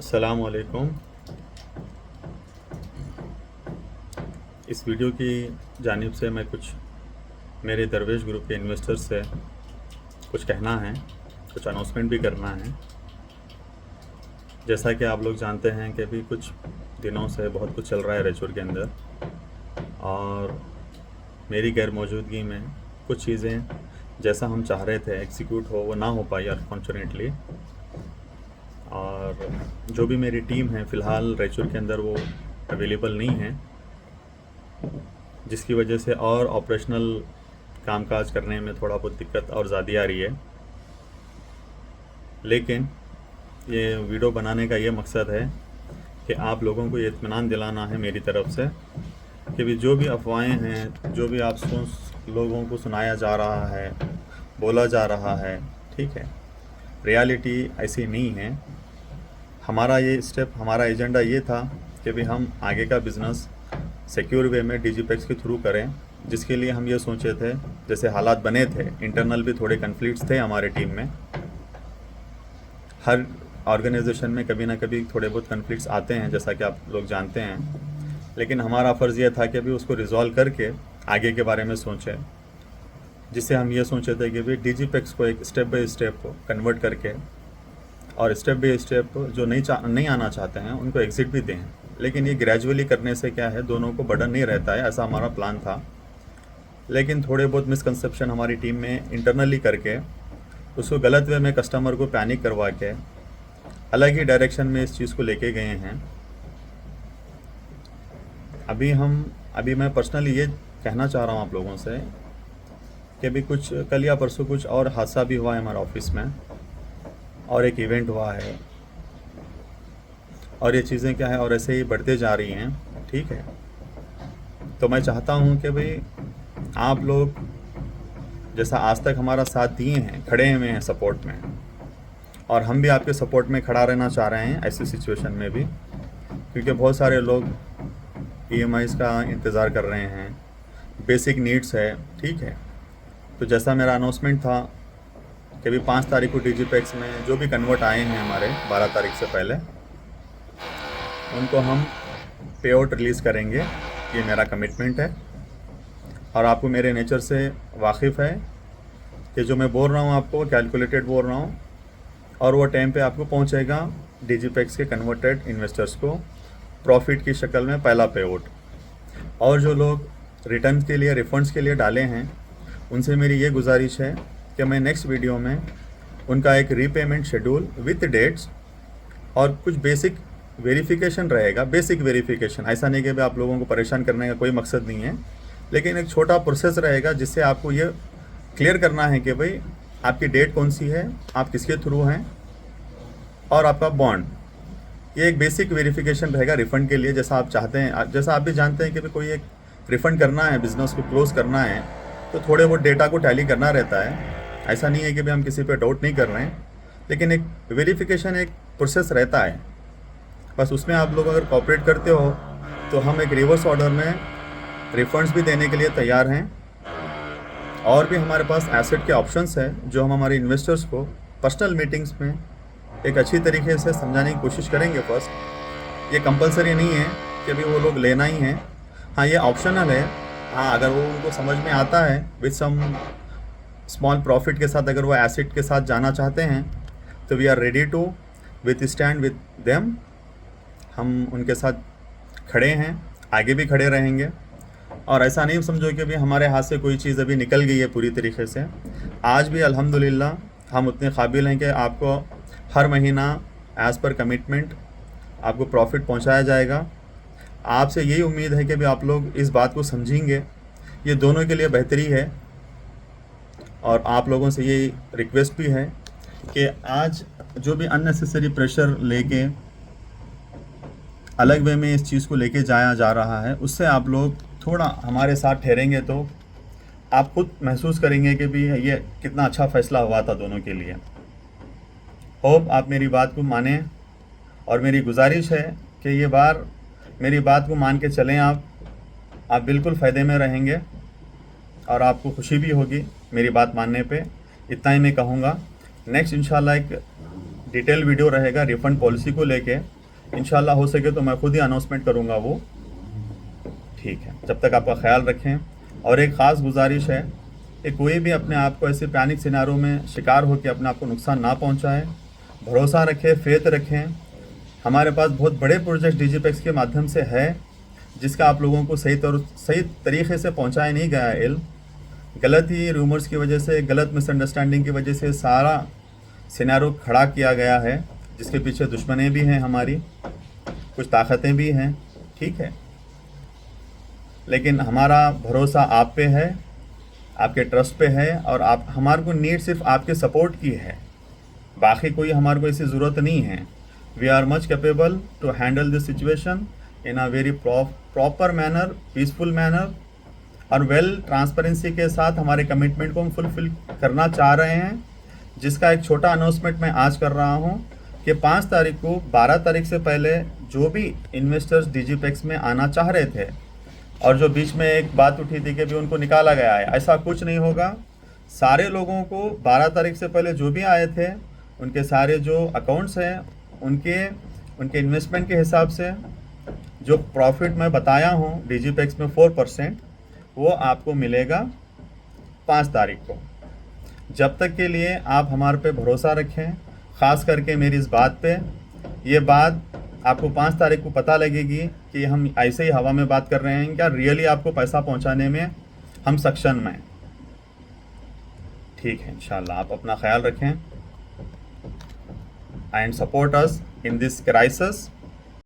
अस्सलाम वालेकुम। इस वीडियो की जानिब से मैं कुछ मेरे दरवेश ग्रुप के इन्वेस्टर्स से कुछ कहना है, कुछ अनाउंसमेंट भी करना है। जैसा कि आप लोग जानते हैं कि अभी कुछ दिनों से बहुत कुछ चल रहा है रेचूर के अंदर, और मेरी गैर मौजूदगी में कुछ चीज़ें जैसा हम चाह रहे थे एग्जीक्यूट हो वो ना हो पाई अनफॉर्चुनेटली। और जो भी मेरी टीम है फ़िलहाल रेचूर के अंदर वो अवेलेबल नहीं है, जिसकी वजह से और ऑपरेशनल कामकाज करने में थोड़ा बहुत दिक्कत और ज़्यादा आ रही है। लेकिन ये वीडियो बनाने का ये मकसद है कि आप लोगों को ये इत्मीनान दिलाना है मेरी तरफ़ से कि भी जो भी अफवाहें हैं, जो भी आप लोगों को सुनाया जा रहा है, बोला जा रहा है, ठीक है, रियलिटी ऐसी नहीं है। हमारा ये स्टेप, हमारा एजेंडा ये था कि भी हम आगे का बिज़नेस सिक्योर वे में डिजिपेक्स के थ्रू करें, जिसके लिए हम ये सोचे थे, जैसे हालात बने थे, इंटरनल भी थोड़े कन्फ्लिक्ट्स थे हमारे टीम में। हर ऑर्गेनाइजेशन में कभी ना कभी थोड़े बहुत कन्फ्लिक्ट्स आते हैं, जैसा कि आप लोग जानते हैं। लेकिन हमारा फ़र्ज़ ये था कि अभी उसको रिज़ॉल्व करके आगे के बारे में सोचें, जिससे हम ये सोचे थे कि भाई डिजिपेक्स को एक स्टेप बाय स्टेप कन्वर्ट करके और स्टेप बाय स्टेप जो नहीं आना चाहते हैं उनको एग्ज़िट भी दें। लेकिन ये ग्रेजुअली करने से क्या है, दोनों को बर्डन नहीं रहता है, ऐसा हमारा प्लान था। लेकिन थोड़े बहुत मिसकंसेप्शन हमारी टीम में इंटरनली करके उसको गलत वे में कस्टमर को पैनिक करवा के अलग ही डायरेक्शन में इस चीज़ को लेके गए हैं। अभी मैं पर्सनली ये कहना चाह रहा हूँ आप लोगों से कि अभी कुछ कल या परसों कुछ और हादसा भी हुआ है हमारे ऑफिस में, और एक इवेंट हुआ है, और ये चीज़ें क्या है और ऐसे ही बढ़ते जा रही हैं, ठीक है। तो मैं चाहता हूँ कि भाई आप लोग जैसा आज तक हमारा साथ दिए हैं, खड़े हुए हैं सपोर्ट में, और हम भी आपके सपोर्ट में खड़ा रहना चाह रहे हैं ऐसी सिचुएशन में भी, क्योंकि बहुत सारे लोग EMIs का इंतज़ार कर रहे हैं, बेसिक नीड्स है, ठीक है। तो जैसा मेरा अनाउंसमेंट था कि भी 5 तारीख को डिजिपेक्स में जो भी कन्वर्ट आए हैं हमारे 12 तारीख से पहले, उनको हम पे आउट रिलीज़ करेंगे। ये मेरा कमिटमेंट है, और आपको मेरे नेचर से वाकिफ़ है कि जो मैं बोल रहा हूँ आपको कैलकुलेटेड बोल रहा हूँ, और वो टाइम पे आपको पहुँचेगा डिजिपेक्स के कन्वर्टेड इन्वेस्टर्स को प्रॉफिट की शक्ल में पहला पे आउट। और जो लोग रिटर्न के लिए, रिफंड्स के लिए डाले हैं, उनसे मेरी ये गुजारिश है कि मैं नेक्स्ट वीडियो में उनका एक रीपेमेंट शेड्यूल विथ डेट्स और कुछ बेसिक वेरिफिकेशन रहेगा। बेसिक वेरिफिकेशन, ऐसा नहीं कि भाई आप लोगों को परेशान करने का कोई मकसद नहीं है, लेकिन एक छोटा प्रोसेस रहेगा जिससे आपको ये क्लियर करना है कि भाई आपकी डेट कौन सी है, आप किसके थ्रू हैं, और आपका बॉन्ड। ये एक बेसिक वेरिफिकेशन रहेगा रिफ़ंड के लिए, जैसा आप चाहते हैं। जैसा आप भी जानते हैं कि भाई कोई एक रिफ़ंड करना है, बिज़नेस को क्लोज़ करना है, तो थोड़े बहुत डेटा को टैली करना रहता है। ऐसा नहीं है कि भाई हम किसी पे डाउट नहीं कर रहे हैं, लेकिन एक वेरिफिकेशन एक प्रोसेस रहता है। बस उसमें आप लोग अगर कोऑपरेट करते हो तो हम एक रिवर्स ऑर्डर में रिफंड्स भी देने के लिए तैयार हैं, और भी हमारे पास एसेट के ऑप्शंस हैं जो हम हमारे इन्वेस्टर्स को पर्सनल मीटिंग्स में एक अच्छी तरीके से समझाने की कोशिश करेंगे। फर्स्ट, ये कंपलसरी नहीं है कि अभी वो लोग लेना ही है, हाँ ये ऑप्शनल है। हाँ, अगर वो उनको समझ में आता है विथ सम स्मॉल प्रॉफिट के साथ, अगर वो एसेट के साथ जाना चाहते हैं, तो we are ready to with stand with them. हम उनके साथ खड़े हैं, आगे भी खड़े रहेंगे। और ऐसा नहीं समझो कि अभी हमारे हाथ से कोई चीज़ अभी निकल गई है पूरी तरीके से। आज भी अल्हम्दुलिल्लाह हम उतने काबिल हैं कि आपको हर महीना एज़ पर कमिटमेंट आपको प्रॉफिट पहुंचाया जाएगा। आपसे यही उम्मीद है कि भी आप लोग इस बात को समझेंगे, ये दोनों के लिए बेहतरी है। और आप लोगों से ये रिक्वेस्ट भी है कि आज जो भी अननेसेसरी प्रेशर लेके अलग वे में इस चीज़ को लेके जाया जा रहा है, उससे आप लोग थोड़ा हमारे साथ ठहरेंगे तो आप खुद महसूस करेंगे कि भी ये कितना अच्छा फ़ैसला हुआ था दोनों के लिए। होप आप मेरी बात को मानें, और मेरी गुजारिश है कि ये बार मेरी बात को मान के चलें। आप बिल्कुल फ़ायदे में रहेंगे और आपको खुशी भी होगी मेरी बात मानने पे। इतना ही मैं कहूँगा। नेक्स्ट इंशाल्लाह एक डिटेल वीडियो रहेगा रिफ़ंड पॉलिसी को लेके। इंशाल्लाह हो सके तो मैं खुद ही अनाउंसमेंट करूँगा वो। ठीक है, जब तक आपका ख्याल रखें। और एक ख़ास गुजारिश है कि कोई भी अपने आप को ऐसे पैनिक सिनारों में शिकार होकर अपने आप को नुकसान ना पहुंचाए। भरोसा रखें, फेथ रखें। हमारे पास बहुत बड़े प्रोजेक्ट डिजिपेक्स के माध्यम से है जिसका आप लोगों को सही तरीके से पहुंचाया नहीं गया है। गलत ही रूमर्स की वजह से, गलत मिसअंडरस्टैंडिंग की वजह से सारा सिनारो खड़ा किया गया है, जिसके पीछे दुश्मनें भी हैं हमारी, कुछ ताकतें भी हैं। ठीक है, लेकिन हमारा भरोसा आप पे है, आपके ट्रस्ट पे है, और आप हमारे को नीड सिर्फ आपके सपोर्ट की है, बाकी कोई हमारे को ऐसी ज़रूरत नहीं है। We are much capable to handle this situation in a very proper manner, peaceful manner, और वेल ट्रांसपेरेंसी के साथ हमारे कमिटमेंट को हम फुलफिल करना चाह रहे हैं। जिसका एक छोटा अनाउंसमेंट मैं आज कर रहा हूं कि 5 तारीख को 12 तारीख से पहले जो भी इन्वेस्टर्स डिजिपेक्स में आना चाह रहे थे और जो बीच में एक बात उठी थी कि भी उनको निकाला गया है, ऐसा कुछ नहीं होगा। सारे लोगों को 12 तारीख से पहले जो भी आए थे उनके सारे जो अकाउंट्स हैं उनके इन्वेस्टमेंट के हिसाब से जो प्रॉफिट मैं बताया हूँ डिजिपेक्स में 4%, वो आपको मिलेगा 5 तारीख को। जब तक के लिए आप हमारे पे भरोसा रखें, ख़ास करके मेरी इस बात पे। ये बात आपको 5 तारीख को पता लगेगी कि हम ऐसे ही हवा में बात कर रहे हैं, क्या रियली आपको पैसा पहुंचाने में हम सक्षम में। ठीक है, इंशाल्लाह आप अपना ख्याल रखें and support us in this crisis.